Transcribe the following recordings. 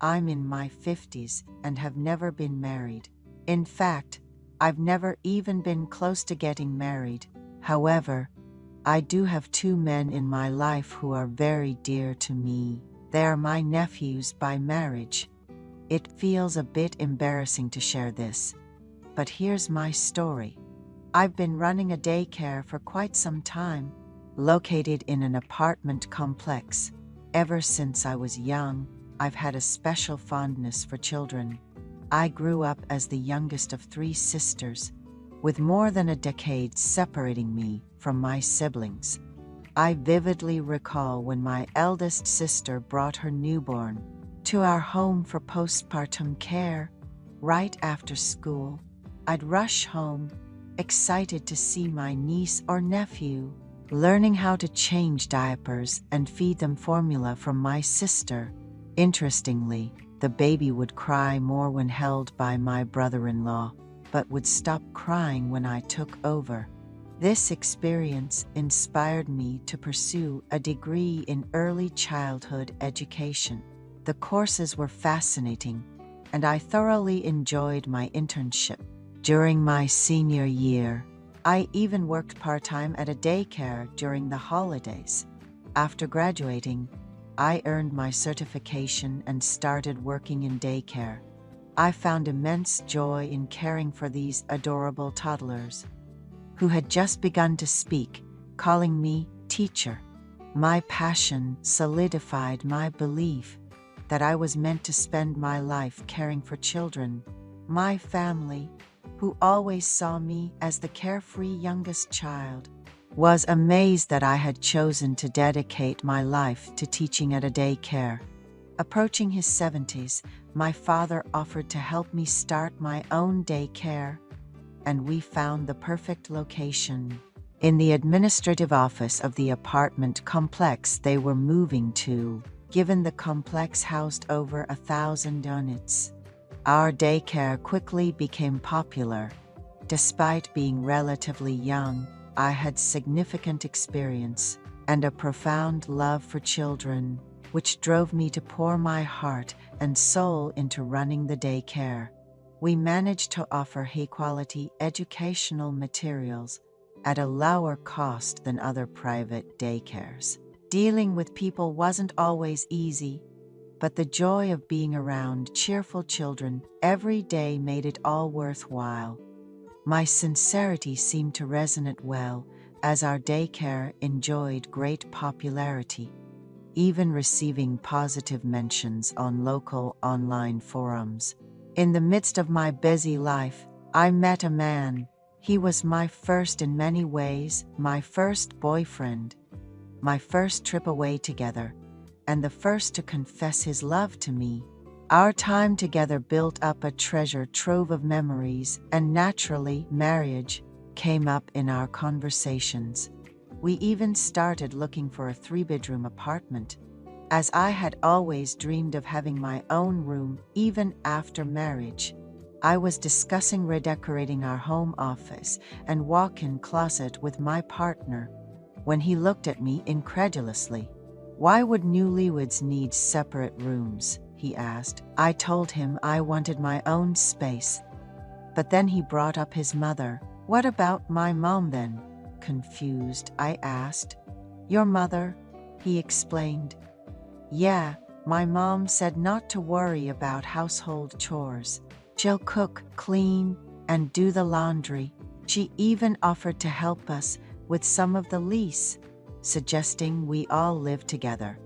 I'm in my 50s and have never been married. In fact, I've never even been close to getting married. However, I do have two men in my life who are very dear to me. They are my nephews by marriage. It feels a bit embarrassing to share this, but here's my story. I've been running a daycare for quite some time, located in an apartment complex. Ever since I was young, I've had a special fondness for children. I grew up as the youngest of three sisters, with more than a decade separating me from my siblings. I vividly recall when my eldest sister brought her newborn to our home for postpartum care. Right after school, I'd rush home, excited to see my niece or nephew, learning how to change diapers and feed them formula from my sister. Interestingly, the baby would cry more when held by my brother-in-law, but would stop crying when I took over. This experience inspired me to pursue a degree in early childhood education. The courses were fascinating, and I thoroughly enjoyed my internship. During my senior year, I even worked part-time at a daycare during the holidays. After graduating, I earned my certification and started working in daycare. I found immense joy in caring for these adorable toddlers, who had just begun to speak, calling me teacher. My passion solidified my belief that I was meant to spend my life caring for children. My family, who always saw me as the carefree youngest child, was amazed that I had chosen to dedicate my life to teaching at a daycare. Approaching his 70s, my father offered to help me start my own daycare, and we found the perfect location. In the administrative office of the apartment complex they were moving to, given the complex housed over 1,000 units. Our daycare quickly became popular. Despite being relatively young, I had significant experience and a profound love for children, which drove me to pour my heart and soul into running the daycare. We managed to offer high-quality educational materials at a lower cost than other private daycares. Dealing with people wasn't always easy, but the joy of being around cheerful children every day made it all worthwhile. My sincerity seemed to resonate well, as our daycare enjoyed great popularity, even receiving positive mentions on local online forums. In the midst of my busy life, I met a man. He was my first in many ways, my first boyfriend, my first trip away together, and the first to confess his love to me. Our time together built up a treasure trove of memories, and naturally, marriage came up in our conversations. We even started looking for a 3-bedroom apartment, as I had always dreamed of having my own room even after marriage. I was discussing redecorating our home office and walk-in closet with my partner when he looked at me incredulously. "Why would newlyweds need separate rooms?" he asked. I told him I wanted my own space, but then he brought up his mother. "What about my mom then?" Confused, I asked. "Your mother?" he explained. "Yeah, my mom said not to worry about household chores. She'll cook, clean, and do the laundry. She even offered to help us with some of the lease, suggesting we all live together.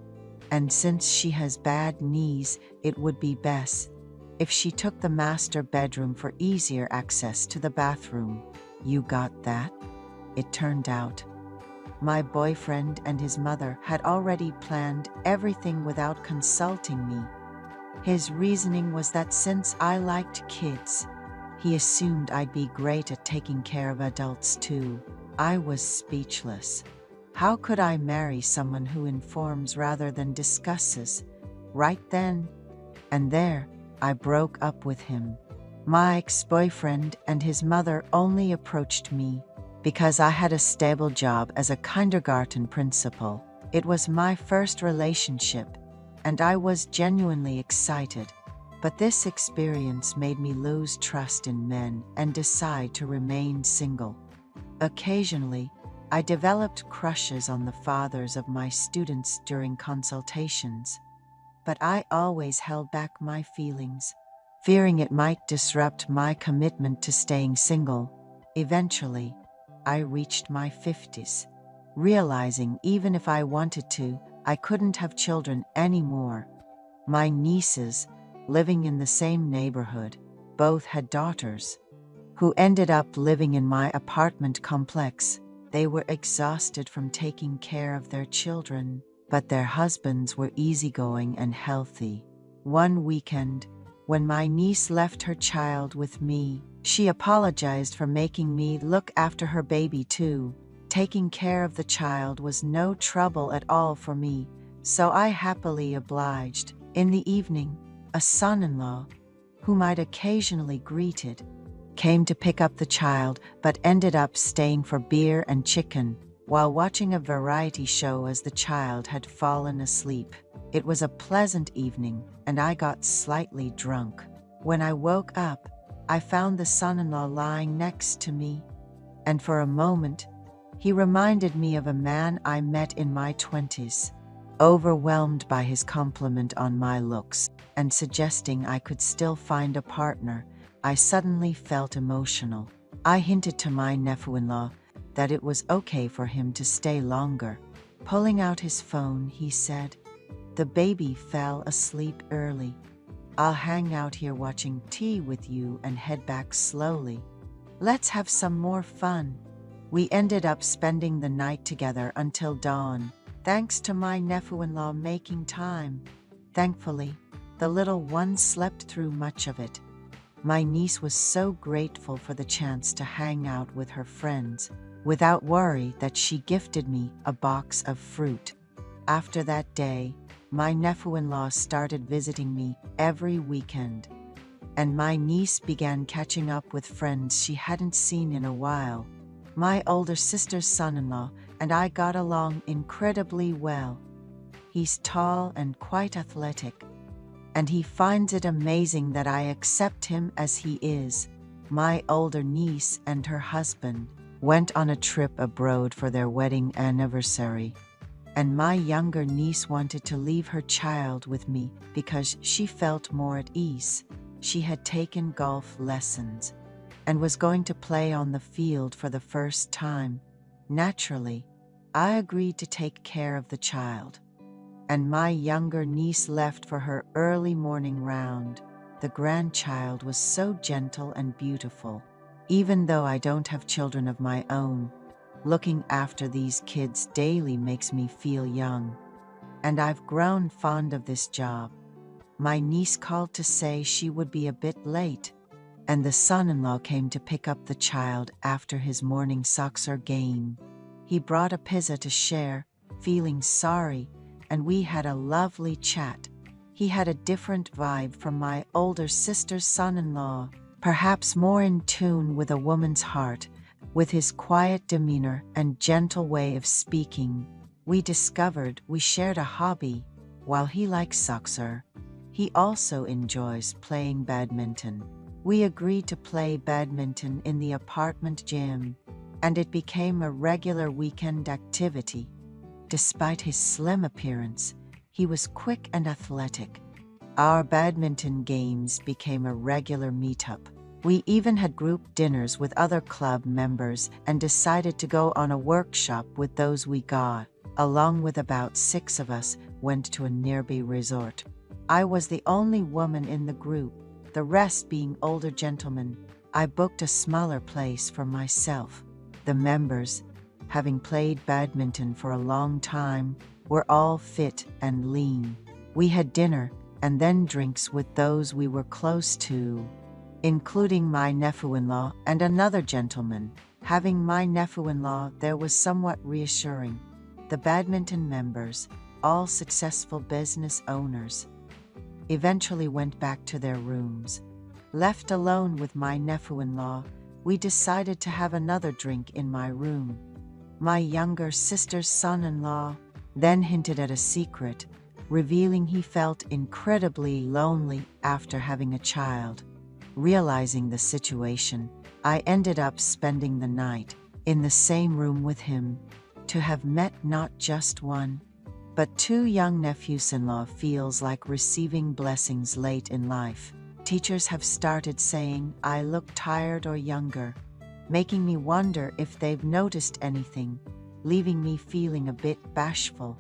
And since she has bad knees, it would be best if she took the master bedroom for easier access to the bathroom." You got that? It turned out my boyfriend and his mother had already planned everything without consulting me. His reasoning was that since I liked kids, he assumed I'd be great at taking care of adults too. I was speechless. How could I marry someone who informs rather than discusses? Right then and there, I broke up with him. My ex-boyfriend and his mother only approached me because I had a stable job as a kindergarten principal. It was my first relationship, and I was genuinely excited. But this experience made me lose trust in men and decide to remain single. Occasionally, I developed crushes on the fathers of my students during consultations, but I always held back my feelings, fearing it might disrupt my commitment to staying single. Eventually, I reached my 50s, realizing even if I wanted to, I couldn't have children anymore. My nieces, living in the same neighborhood, both had daughters, who ended up living in my apartment complex. They were exhausted from taking care of their children, but their husbands were easygoing and healthy. One weekend, when my niece left her child with me, she apologized for making me look after her baby too. Taking care of the child was no trouble at all for me, so I happily obliged. In the evening, a son-in-law, whom I'd occasionally greeted, came to pick up the child but ended up staying for beer and chicken while watching a variety show as the child had fallen asleep. It was a pleasant evening, and I got slightly drunk. When I woke up, I found the son-in-law lying next to me, and for a moment, he reminded me of a man I met in my 20s. Overwhelmed by his compliment on my looks and suggesting I could still find a partner, I suddenly felt emotional. I hinted to my nephew-in-law that it was okay for him to stay longer. Pulling out his phone, he said, "The baby fell asleep early. I'll hang out here watching tea with you and head back slowly. Let's have some more fun." We ended up spending the night together until dawn, thanks to my nephew-in-law making time. Thankfully, the little one slept through much of it. My niece was so grateful for the chance to hang out with her friends, without worry that she gifted me a box of fruit. After that day, my nephew-in-law started visiting me every weekend, and my niece began catching up with friends she hadn't seen in a while. My older sister's son-in-law and I got along incredibly well. He's tall and quite athletic, and he finds it amazing that I accept him as he is. My older niece and her husband went on a trip abroad for their wedding anniversary, and my younger niece wanted to leave her child with me because she felt more at ease. She had taken golf lessons and was going to play on the field for the first time. Naturally, I agreed to take care of the child, and my younger niece left for her early morning round. The grandchild was so gentle and beautiful. Even though I don't have children of my own, looking after these kids daily makes me feel young, and I've grown fond of this job. My niece called to say she would be a bit late, and the son-in-law came to pick up the child after his morning soccer game. He brought a pizza to share, feeling sorry, and we had a lovely chat. He had a different vibe from my older sister's son-in-law, perhaps more in tune with a woman's heart, with his quiet demeanor and gentle way of speaking. We discovered we shared a hobby. While he likes soccer, he also enjoys playing badminton. We agreed to play badminton in the apartment gym, and it became a regular weekend activity. Despite his slim appearance, he was quick and athletic. Our badminton games became a regular meetup. We even had group dinners with other club members and decided to go on a workshop with those we got. Along with about 6 of us, went to a nearby resort. I was the only woman in the group, the rest being older gentlemen. I booked a smaller place for myself. The members, having played badminton for a long time, were all fit and lean. We had dinner and then drinks with those we were close to, including my nephew-in-law and another gentleman. Having my nephew-in-law there was somewhat reassuring. The badminton members, all successful business owners, eventually went back to their rooms. Left alone with my nephew-in-law, we decided to have another drink in my room. My younger sister's son-in-law then hinted at a secret. revealing he felt incredibly lonely after having a child. Realizing the situation, I ended up spending the night in the same room with him. To have met not just one, but two young nephews-in-law feels like receiving blessings late in life. Teachers have started saying I look tired or younger, making me wonder if they've noticed anything, leaving me feeling a bit bashful.